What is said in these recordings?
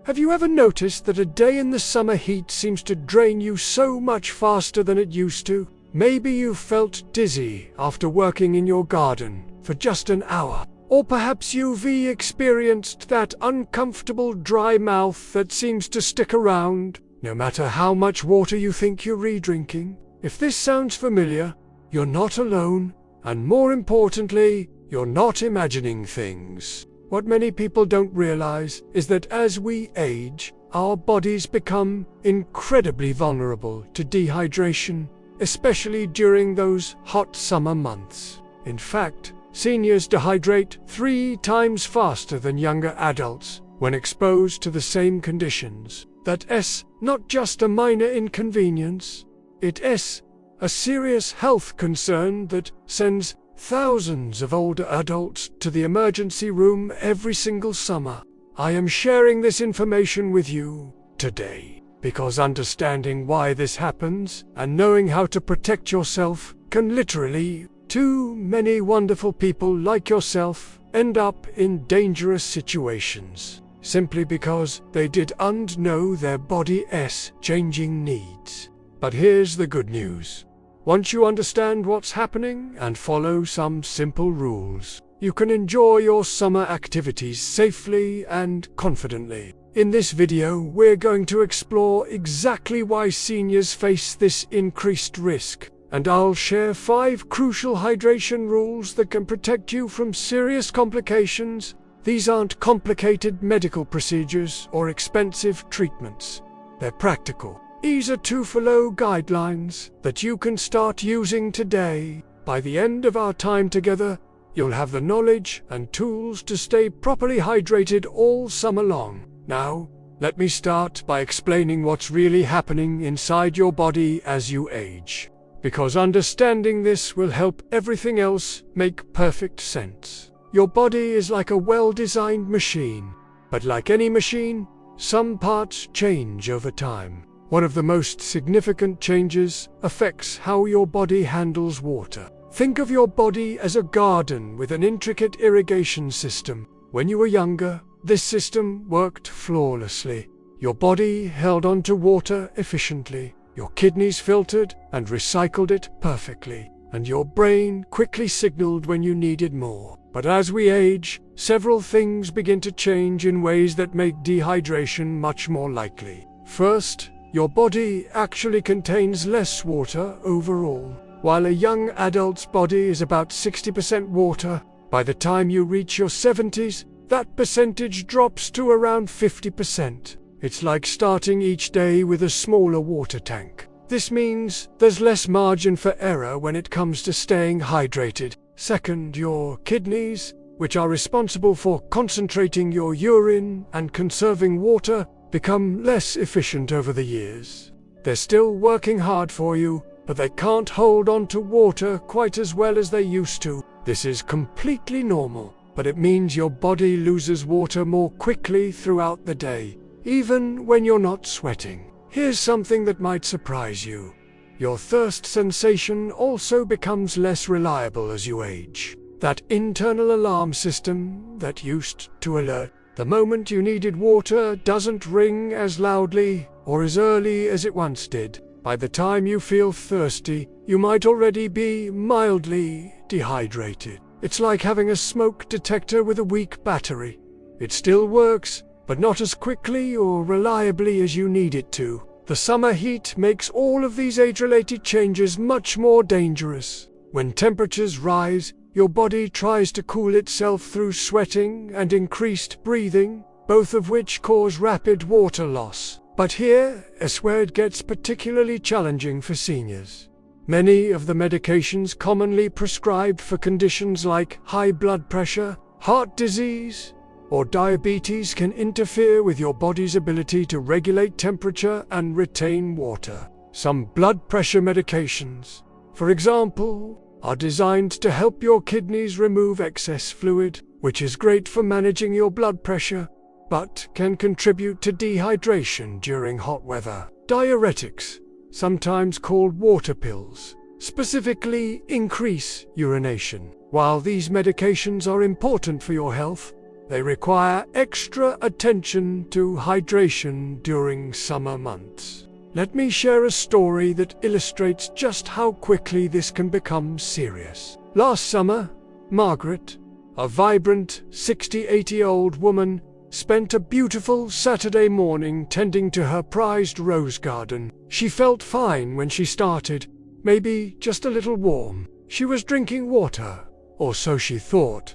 Have you ever noticed that a day in the summer heat seems to drain you so much faster than it used to? Maybe you felt dizzy after working in your garden for just an hour. Or perhaps you've experienced that uncomfortable dry mouth that seems to stick around, no matter how much water you think you're re-drinking. If this sounds familiar, you're not alone, and more importantly, you're not imagining things. What many people don't realize is that as we age, our bodies become incredibly vulnerable to dehydration, especially during those hot summer months. In fact, seniors dehydrate 3 times faster than younger adults when exposed to the same conditions. That's not just a minor inconvenience, it's a serious health concern that sends thousands of older adults to the emergency room every single summer. I am sharing this information with you today because understanding why this happens and knowing how to protect yourself can literally. Too many wonderful people like yourself end up in dangerous situations simply because they didn't know their body's changing needs. But here's the good news. Once you understand what's happening and follow some simple rules, you can enjoy your summer activities safely and confidently. In this video, we're going to explore exactly why seniors face this increased risk, and I'll share 5 crucial hydration rules that can protect you from serious complications. These aren't complicated medical procedures or expensive treatments. They're practical, easy-to-follow guidelines that you can start using today. By the end of our time together, you'll have the knowledge and tools to stay properly hydrated all summer long. Now, let me start by explaining what's really happening inside your body as you age, because understanding this will help everything else make perfect sense. Your body is like a well-designed machine, but like any machine, some parts change over time. One of the most significant changes affects how your body handles water. Think of your body as a garden with an intricate irrigation system. When you were younger, this system worked flawlessly. Your body held onto water efficiently. Your kidneys filtered and recycled it perfectly, and your brain quickly signaled when you needed more. But as we age, several things begin to change in ways that make dehydration much more likely. First, your body actually contains less water overall. While a young adult's body is about 60% water, by the time you reach your 70s, that percentage drops to around 50%. It's like starting each day with a smaller water tank. This means there's less margin for error when it comes to staying hydrated. Second, your kidneys, which are responsible for concentrating your urine and conserving water, become less efficient over the years. They're still working hard for you, but they can't hold on to water quite as well as they used to. This is completely normal, but it means your body loses water more quickly throughout the day, even when you're not sweating. Here's something that might surprise you. Your thirst sensation also becomes less reliable as you age. That internal alarm system that used to alert the moment you needed water doesn't ring as loudly or as early as it once did. By the time you feel thirsty, you might already be mildly dehydrated. It's like having a smoke detector with a weak battery. It still works, but not as quickly or reliably as you need it to. The summer heat makes all of these age-related changes much more dangerous. When temperatures rise, your body tries to cool itself through sweating and increased breathing, both of which cause rapid water loss. But here is where it gets particularly challenging for seniors. Many of the medications commonly prescribed for conditions like high blood pressure, heart disease, or diabetes can interfere with your body's ability to regulate temperature and retain water. Some blood pressure medications, for example, are designed to help your kidneys remove excess fluid, which is great for managing your blood pressure, but can contribute to dehydration during hot weather. Diuretics, sometimes called water pills, specifically increase urination. While these medications are important for your health, They require extra attention to hydration during summer months. Let me share a story that illustrates just how quickly this can become serious. Last summer, Margaret, a vibrant 60-80-year-old woman, spent a beautiful Saturday morning tending to her prized rose garden. She felt fine when she started, maybe just a little warm. She was drinking water, or so she thought.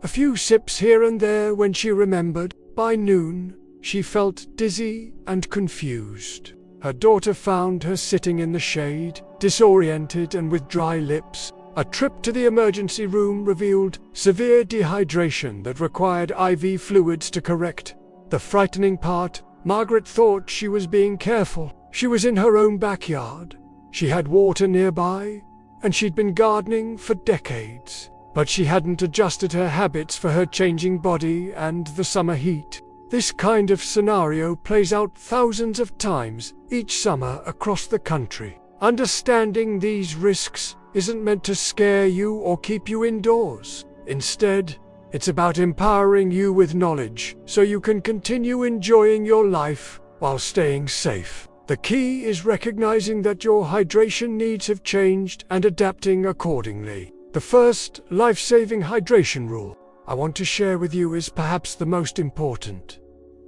A few sips here and there when she remembered. By noon, she felt dizzy and confused. Her daughter found her sitting in the shade, disoriented and with dry lips. A trip to the emergency room revealed severe dehydration that required IV fluids to correct. The frightening part, Margaret thought she was being careful. She was in her own backyard. She had water nearby, and she'd been gardening for decades. But she hadn't adjusted her habits for her changing body and the summer heat. This kind of scenario plays out thousands of times each summer across the country. Understanding these risks isn't meant to scare you or keep you indoors. Instead, it's about empowering you with knowledge so you can continue enjoying your life while staying safe. The key is recognizing that your hydration needs have changed and adapting accordingly. The first life-saving hydration rule I want to share with you is perhaps the most important.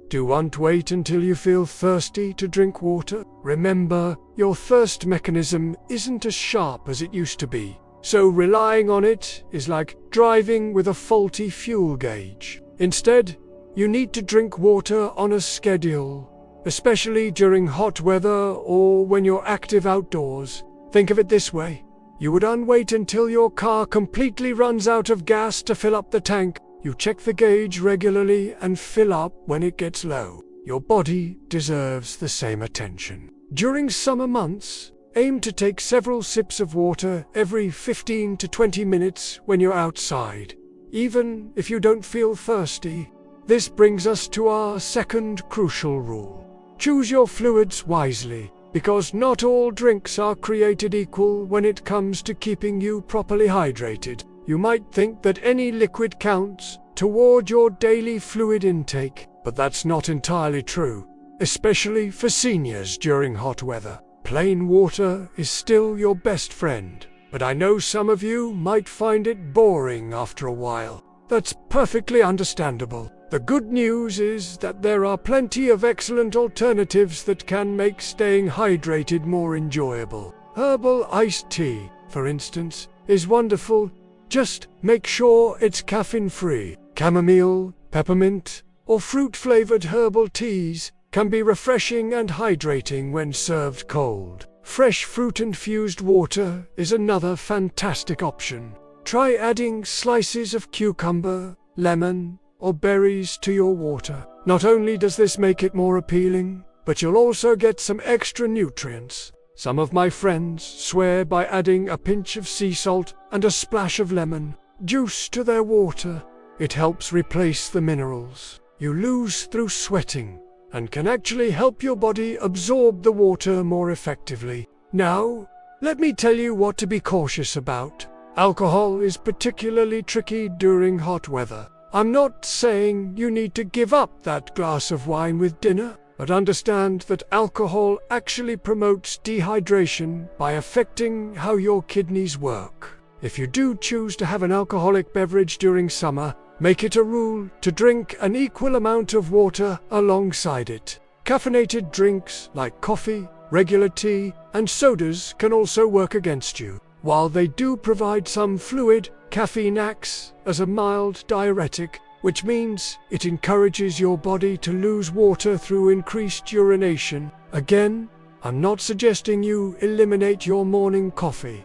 Don't wait until you feel thirsty to drink water. Remember, your thirst mechanism isn't as sharp as it used to be, so relying on it is like driving with a faulty fuel gauge. Instead, you need to drink water on a schedule, especially during hot weather or when you're active outdoors. Think of it this way. You would wait until your car completely runs out of gas to fill up the tank. You check the gauge regularly and fill up when it gets low. Your body deserves the same attention. During summer months, aim to take several sips of water every 15 to 20 minutes when you're outside, even if you don't feel thirsty. This brings us to our second crucial rule. Choose your fluids wisely, because not all drinks are created equal when it comes to keeping you properly hydrated. You might think that any liquid counts toward your daily fluid intake, but that's not entirely true, especially for seniors during hot weather. Plain water is still your best friend, but I know some of you might find it boring after a while. That's perfectly understandable. The good news is that there are plenty of excellent alternatives that can make staying hydrated more enjoyable. Herbal iced tea, for instance, is wonderful. Just make sure it's caffeine-free. Chamomile, peppermint, or fruit-flavored herbal teas can be refreshing and hydrating when served cold. Fresh fruit-infused water is another fantastic option. Try adding slices of cucumber, lemon, or berries to your water. Not only does this make it more appealing, but you'll also get some extra nutrients. Some of my friends swear by adding a pinch of sea salt and a splash of lemon juice to their water. It helps replace the minerals you lose through sweating and can actually help your body absorb the water more effectively. Now, let me tell you what to be cautious about. Alcohol is particularly tricky during hot weather. I'm not saying you need to give up that glass of wine with dinner, but understand that alcohol actually promotes dehydration by affecting how your kidneys work. If you do choose to have an alcoholic beverage during summer, make it a rule to drink an equal amount of water alongside it. Caffeinated drinks like coffee, regular tea, and sodas can also work against you. While they do provide some fluid, caffeine acts as a mild diuretic, which means it encourages your body to lose water through increased urination. Again, I'm not suggesting you eliminate your morning coffee.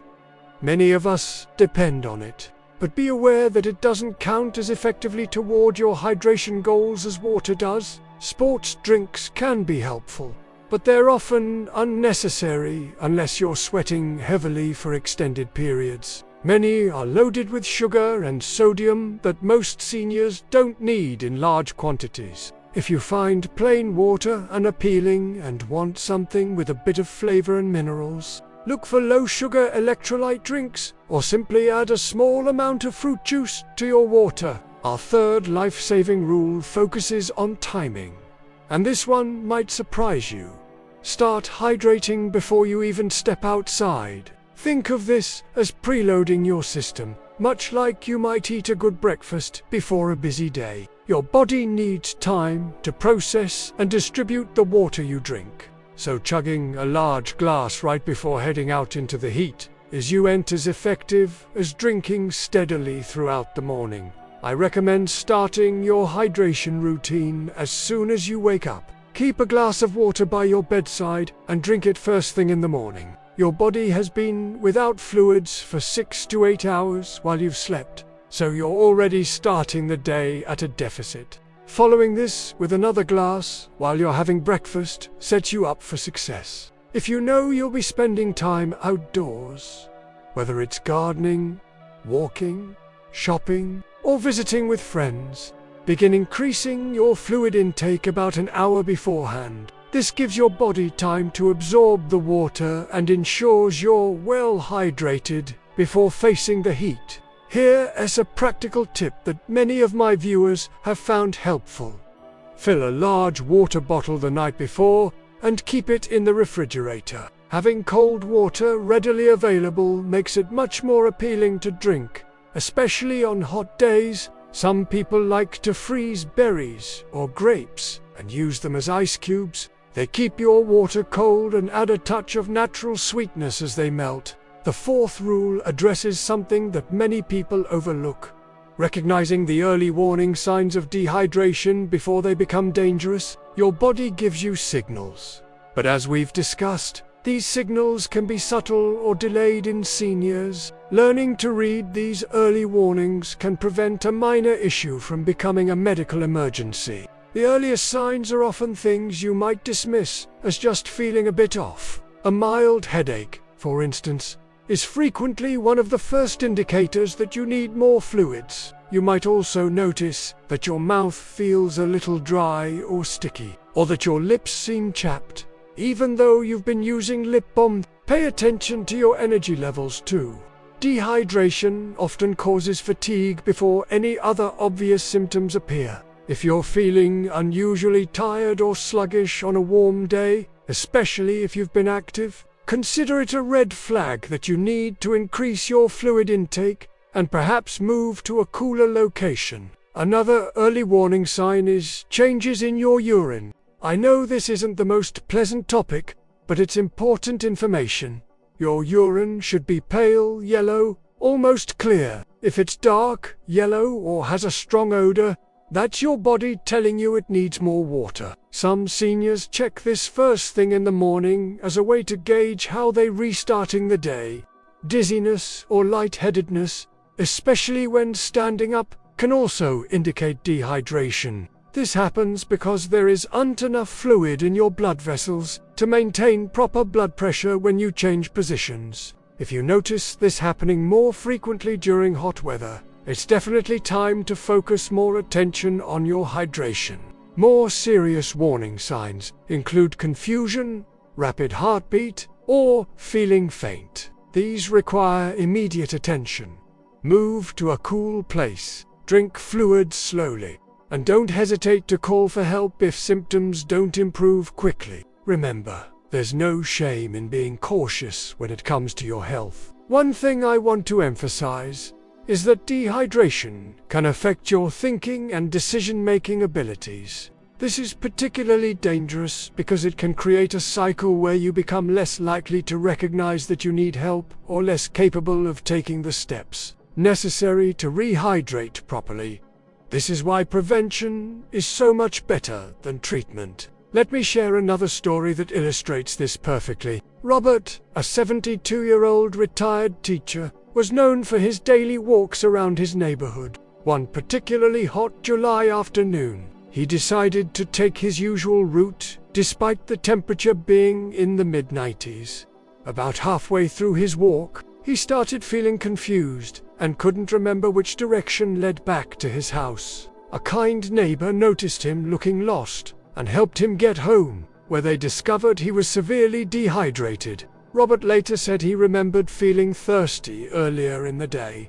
Many of us depend on it, but be aware that it doesn't count as effectively toward your hydration goals as water does. Sports drinks can be helpful, but they're often unnecessary unless you're sweating heavily for extended periods. Many are loaded with sugar and sodium that most seniors don't need in large quantities. If you find plain water unappealing and want something with a bit of flavor and minerals, look for low-sugar electrolyte drinks or simply add a small amount of fruit juice to your water. Our third life-saving rule focuses on timing. And this one might surprise you. Start hydrating before you even step outside. Think of this as preloading your system, much like you might eat a good breakfast before a busy day. Your body needs time to process and distribute the water you drink. So chugging a large glass right before heading out into the heat isn't as effective as drinking steadily throughout the morning. I recommend starting your hydration routine as soon as you wake up. Keep a glass of water by your bedside and drink it first thing in the morning. Your body has been without fluids for 6 to 8 hours while you've slept, so you're already starting the day at a deficit. Following this with another glass while you're having breakfast sets you up for success. If you know you'll be spending time outdoors, whether it's gardening, walking, shopping, or visiting with friends, begin increasing your fluid intake about an hour beforehand. This gives your body time to absorb the water and ensures you're well hydrated before facing the heat. Here is a practical tip that many of my viewers have found helpful. Fill a large water bottle the night before and keep it in the refrigerator. Having cold water readily available makes it much more appealing to drink, especially on hot days. Some people like to freeze berries or grapes and use them as ice cubes. They keep your water cold and add a touch of natural sweetness as they melt. The fourth rule addresses something that many people overlook: recognizing the early warning signs of dehydration before they become dangerous. Your body gives you signals, but as we've discussed, these signals can be subtle or delayed in seniors. Learning to read these early warnings can prevent a minor issue from becoming a medical emergency. The earliest signs are often things you might dismiss as just feeling a bit off. A mild headache, for instance, is frequently one of the first indicators that you need more fluids. You might also notice that your mouth feels a little dry or sticky, or that your lips seem chapped, even though you've been using lip balm. Pay attention to your energy levels too. Dehydration often causes fatigue before any other obvious symptoms appear. If you're feeling unusually tired or sluggish on a warm day, especially if you've been active, consider it a red flag that you need to increase your fluid intake and perhaps move to a cooler location. Another early warning sign is changes in your urine. I know this isn't the most pleasant topic, but it's important information. Your urine should be pale yellow, almost clear. If it's dark yellow or has a strong odor, that's your body telling you it needs more water. Some seniors check this first thing in the morning as a way to gauge how they're restarting the day. Dizziness or lightheadedness, especially when standing up, can also indicate dehydration. This happens because there isn't enough fluid in your blood vessels to maintain proper blood pressure when you change positions. If you notice this happening more frequently during hot weather, it's definitely time to focus more attention on your hydration. More serious warning signs include confusion, rapid heartbeat, or feeling faint. These require immediate attention. Move to a cool place, drink fluids slowly, and don't hesitate to call for help if symptoms don't improve quickly. Remember, there's no shame in being cautious when it comes to your health. One thing I want to emphasize is that dehydration can affect your thinking and decision-making abilities. This is particularly dangerous because it can create a cycle where you become less likely to recognize that you need help or less capable of taking the steps necessary to rehydrate properly. This is why prevention is so much better than treatment. Let me share another story that illustrates this perfectly. Robert, a 72-year-old retired teacher, was known for his daily walks around his neighborhood. One particularly hot July afternoon, he decided to take his usual route, despite the temperature being in the mid-90s. About halfway through his walk, he started feeling confused and couldn't remember which direction led back to his house. A kind neighbor noticed him looking lost and helped him get home, where they discovered he was severely dehydrated. Robert later said he remembered feeling thirsty earlier in the day,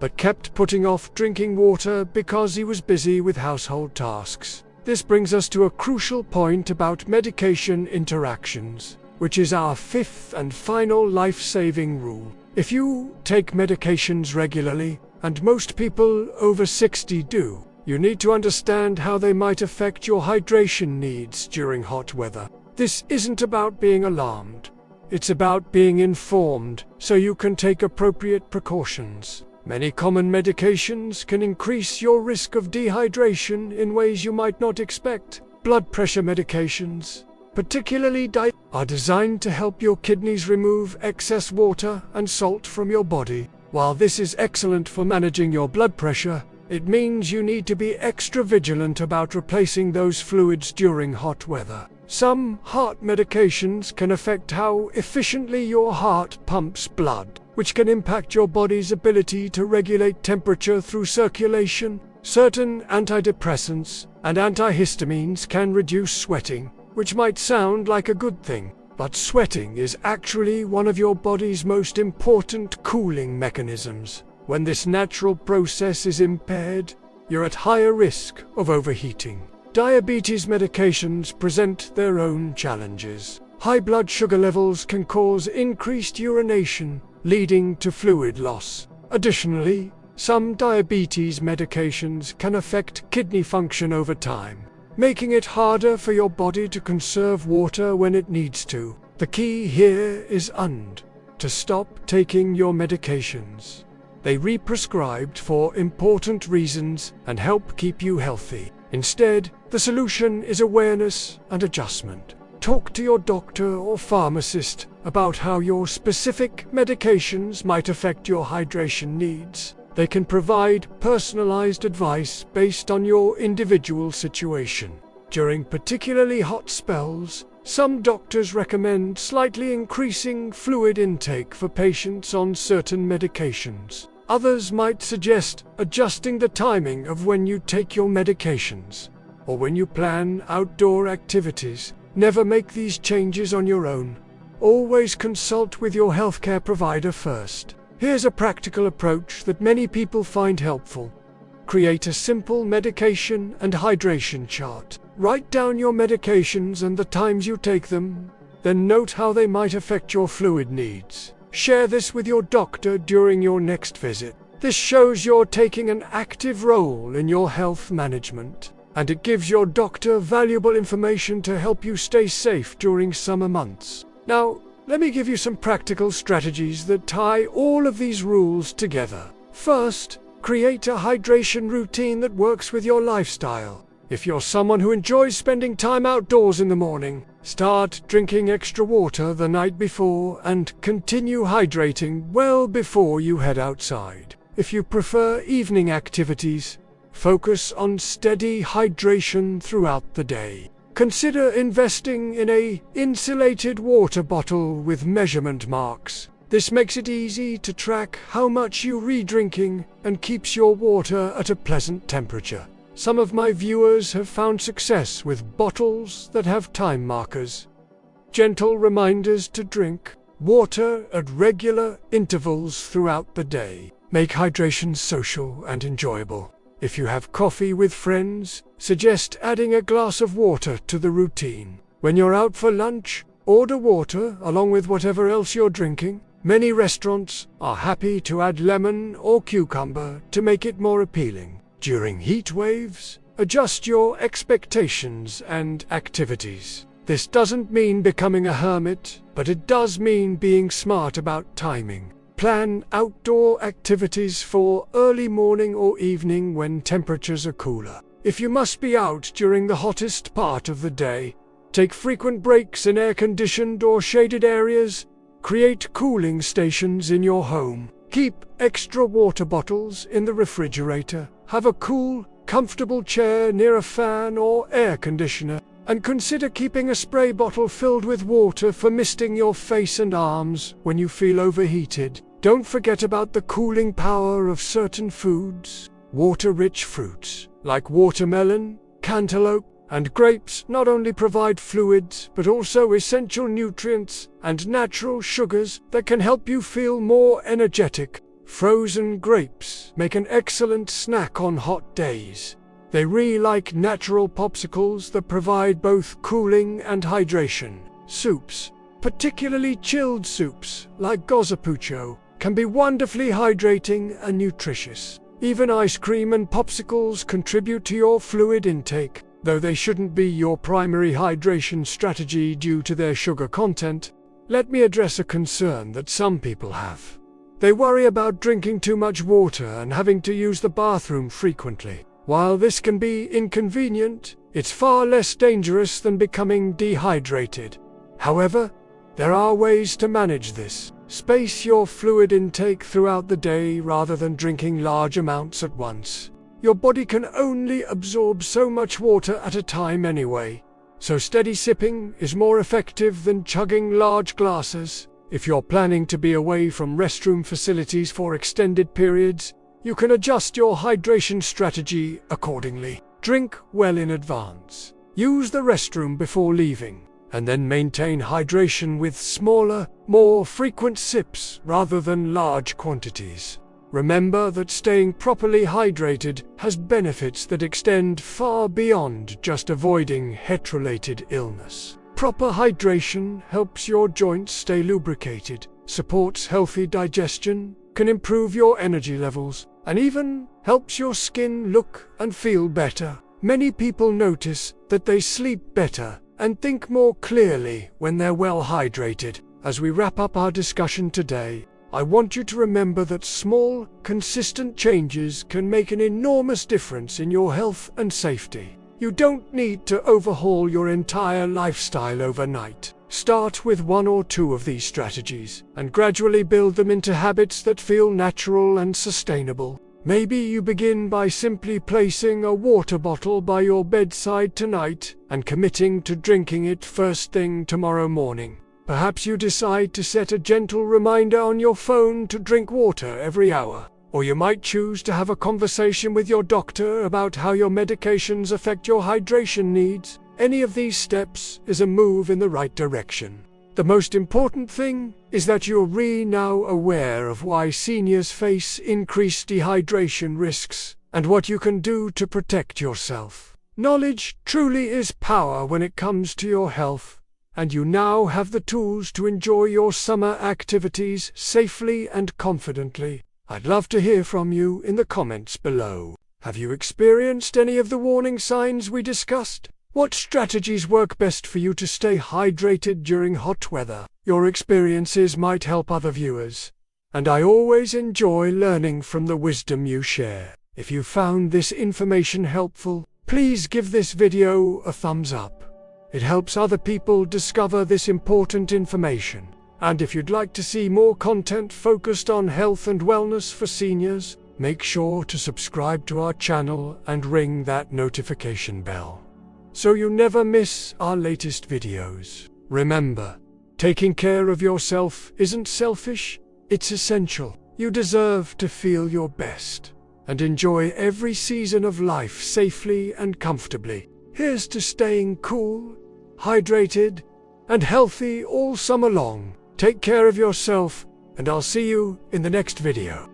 but kept putting off drinking water because he was busy with household tasks. This brings us to a crucial point about medication interactions, which is our fifth and final life-saving rule. If you take medications regularly, and most people over 60 do, you need to understand how they might affect your hydration needs during hot weather. This isn't about being alarmed. It's about being informed so you can take appropriate precautions. Many common medications can increase your risk of dehydration in ways you might not expect. Blood pressure medications, particularly are designed to help your kidneys remove excess water and salt from your body. While this is excellent for managing your blood pressure, it means you need to be extra vigilant about replacing those fluids during hot weather. Some heart medications can affect how efficiently your heart pumps blood, which can impact your body's ability to regulate temperature through circulation. Certain antidepressants and antihistamines can reduce sweating, which might sound like a good thing, but sweating is actually one of your body's most important cooling mechanisms. When this natural process is impaired, you're at higher risk of overheating. Diabetes medications present their own challenges. High blood sugar levels can cause increased urination, leading to fluid loss. Additionally, some diabetes medications can affect kidney function over time, making it harder for your body to conserve water when it needs to. The key here is to stop taking your medications. They re-prescribed for important reasons and help keep you healthy. Instead, the solution is awareness and adjustment. Talk to your doctor or pharmacist about how your specific medications might affect your hydration needs. They can provide personalized advice based on your individual situation. During particularly hot spells, some doctors recommend slightly increasing fluid intake for patients on certain medications. Others might suggest adjusting the timing of when you take your medications, or when you plan outdoor activities. Never make these changes on your own. Always consult with your healthcare provider first. Here's a practical approach that many people find helpful. Create a simple medication and hydration chart. Write down your medications and the times you take them, then note how they might affect your fluid needs. Share this with your doctor during your next visit. This shows you're taking an active role in your health management, and it gives your doctor valuable information to help you stay safe during summer months. Now, let me give you some practical strategies that tie all of these rules together. First, create a hydration routine that works with your lifestyle. If you're someone who enjoys spending time outdoors in the morning, start drinking extra water the night before and continue hydrating well before you head outside. If you prefer evening activities, focus on steady hydration throughout the day. Consider investing in an insulated water bottle with measurement marks. This makes it easy to track how much you're re-drinking and keeps your water at a pleasant temperature. Some of my viewers have found success with bottles that have time markers. Gentle reminders to drink water at regular intervals throughout the day. Make hydration social and enjoyable. If you have coffee with friends, suggest adding a glass of water to the routine. When you're out for lunch, order water along with whatever else you're drinking. Many restaurants are happy to add lemon or cucumber to make it more appealing. During heat waves, adjust your expectations and activities. This doesn't mean becoming a hermit, but it does mean being smart about timing. Plan outdoor activities for early morning or evening when temperatures are cooler. If you must be out during the hottest part of the day, take frequent breaks in air-conditioned or shaded areas. Create cooling stations in your home. Keep extra water bottles in the refrigerator. Have a cool, comfortable chair near a fan or air conditioner. And consider keeping a spray bottle filled with water for misting your face and arms when you feel overheated. Don't forget about the cooling power of certain foods. Water-rich fruits, like watermelon, cantaloupe, and grapes not only provide fluids, but also essential nutrients and natural sugars that can help you feel more energetic. Frozen grapes make an excellent snack on hot days. They really like natural popsicles that provide both cooling and hydration. Soups, particularly chilled soups like gazpacho, can be wonderfully hydrating and nutritious. Even ice cream and popsicles contribute to your fluid intake, though they shouldn't be your primary hydration strategy due to their sugar content. Let me address a concern that some people have. They worry about drinking too much water and having to use the bathroom frequently. While this can be inconvenient, it's far less dangerous than becoming dehydrated. However, there are ways to manage this. Space your fluid intake throughout the day rather than drinking large amounts at once. Your body can only absorb so much water at a time anyway, so steady sipping is more effective than chugging large glasses. If you're planning to be away from restroom facilities for extended periods, you can adjust your hydration strategy accordingly. Drink well in advance. Use the restroom before leaving, and then maintain hydration with smaller, more frequent sips rather than large quantities. Remember that staying properly hydrated has benefits that extend far beyond just avoiding health-related illness. Proper hydration helps your joints stay lubricated, supports healthy digestion, can improve your energy levels, and even helps your skin look and feel better. Many people notice that they sleep better and think more clearly when they're well hydrated. As we wrap up our discussion today, I want you to remember that small, consistent changes can make an enormous difference in your health and safety. You don't need to overhaul your entire lifestyle overnight. Start with one or two of these strategies, and gradually build them into habits that feel natural and sustainable. Maybe you begin by simply placing a water bottle by your bedside tonight and committing to drinking it first thing tomorrow morning. Perhaps you decide to set a gentle reminder on your phone to drink water every hour. Or you might choose to have a conversation with your doctor about how your medications affect your hydration needs. Any of these steps is a move in the right direction. The most important thing is that you're now aware of why seniors face increased dehydration risks and what you can do to protect yourself. Knowledge truly is power when it comes to your health, and you now have the tools to enjoy your summer activities safely and confidently. I'd love to hear from you in the comments below. Have you experienced any of the warning signs we discussed? What strategies work best for you to stay hydrated during hot weather? Your experiences might help other viewers, and I always enjoy learning from the wisdom you share. If you found this information helpful, please give this video a thumbs up. It helps other people discover this important information. And if you'd like to see more content focused on health and wellness for seniors, make sure to subscribe to our channel and ring that notification bell, so you never miss our latest videos. Remember, taking care of yourself isn't selfish, it's essential. You deserve to feel your best and enjoy every season of life safely and comfortably. Here's to staying cool, hydrated, and healthy all summer long. Take care of yourself, and I'll see you in the next video.